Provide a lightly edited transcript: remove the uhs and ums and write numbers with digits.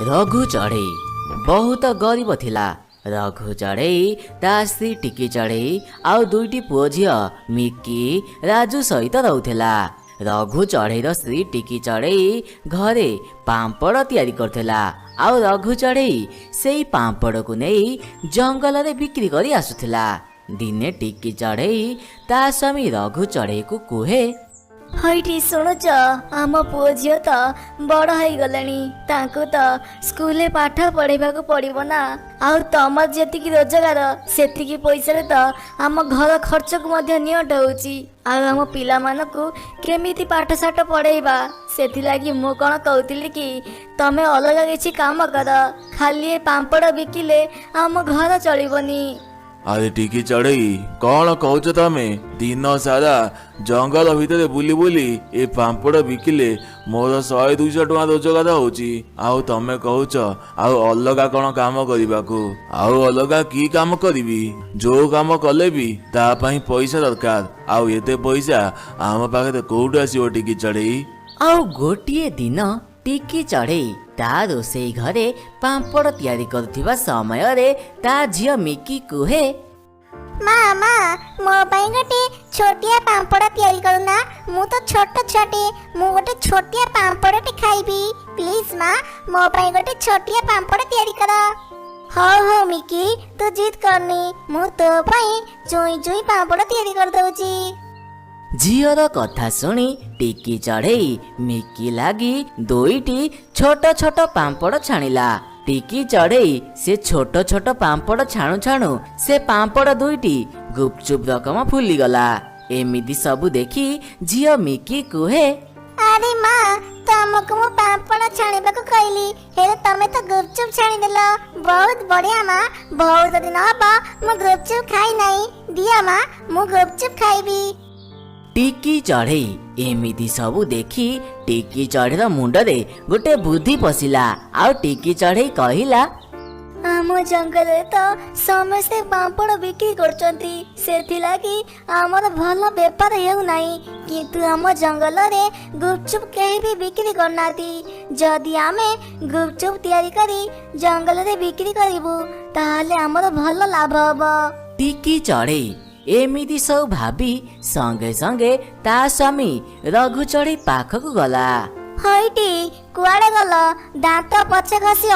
रघु चढ़ई बहुत गरीब थिला। रघु चढ़ई ता स्त्री टिकी चढ़ई आउ दुईटी पुओ झियो मिकी राजू सहित रहुथिला। रघु चढ़ईर स्त्री टिकी चढ़ई घरे पाम्पड़ तैयारी करथिला। आउ रघु चढ़ई सेई पाम्पड़ को नहीं जंगल रे बिक्री करी आसुथिला। दिने टिकी चढ़ई ता स्वामी रघु चढ़ई को कुहे, हईठी शुणुच आम पुओ झील तो बड़ हो गलानी, तांको तो स्कूल पाठ पढ़ेबा को पड़िबो ना। आउ तमर जेतिकी रोजगार सेतिकी पैसा रे तो आम घर खर्च को मध्य नियट होउची। आउ आम पिला मानकु केमिति पाठ साठ पढ़ेबा, सेथि लागी मु कोन कहउतिली कि तमे अलग किछि काम कर, खाली पाम्पड़ बिकिले आम घर चलिबोनी। अरे टिकी चढ़ई कौन कहूच तमे? दिन सारा जंगल भितर बुली बुली ए पाम्पड़ बिकिले मोर 100-200 टଙ୍କା रोजगार होची। आउ तमे कहूच आउ अलगा कौन काम करबाकू? आउ अलगा की काम करिबी? जो काम कले भी ता पई पैसा दरकार। आउ एते पैसा आम पाखे कोउठ आसीबो टिकी चढ़ई? आउ गोटिए दिन टिकी चढ़ई ता रोसई घरे पाम्पड़ तैयारी करथिबा समय रे ता झियो मिकी कुहे, मामा मो ପାଇଁ ଗୋଟେ ଛୋଟିଆ ପାମ୍ପଡ଼ ତିଆରି କରୁନା। ମୁଁ ତ ଛୋଟ ଛୁଆଟେ, ମୁଁ ଗୋଟେ ଛୋଟିଆ ପାମ୍ପଡ଼ଟେ ଖାଇବି। ପ୍ଲିଜ ମା ମୋ ପାଇଁ ଗୋଟେ ଛୋଟିଆ ପାମ୍ପଡ଼ ତିଆରି କର। ହଉ ହଉ ମିକି ତୁ ଜିद କରନି, ମୁଁ ତୋ ପାଇଁ ଚୁଇଁ ଚୁଇଁ ପାମ୍ପଡ଼ ତିଆରି କରିଦଉଛି। झीर कथा शुणी टिकी चढ़ई मिकी लागी दुईटी छोट छोट पाम्पड़ छाणिला। टिकी चढ़ई से छोट छोट पाम्पड़ छाणु छाणु से पाम्पड़ दुईटी गुपचुप रकम फुली गला। एमिति सबु देखी झियो मिकी कुहे, अरे माँ तुमको मु पाम्पड़ छाणिबा को कहली, हेले तमे तो गुपचुप छाणीदेल। बहुत बढ़िया माँ, बहुत दिन हबा मु गुपचुप खाई नहीं। दिया माँ मु गुपचुप खाइबी। टिकी चढ़ई एमिति सबु देखी टिकी चढ़ईर मुंडरे गोटे बुद्धि पशिला। आउ टिकी चढ़ई कहिला, आम जंगल तो समस्ते पाम्पड़ बिक्री करचंती, सेथि लागी आमर भल बेपार हेउ नाही। किंतु आम जंगल रे गुपचुप केही भी बिक्री करनाती। जदि आमे गुपचुप तैयारी करी जंगल रे बिक्री करिबु ताहाले आमर भल लाभ हबो। टिकी चढ़ई एमिति सब भाभी संगे संगे ता स्वामी रघु चढ़ई पाखक गला। हईटी कुआडे गल? दांत पछे घसी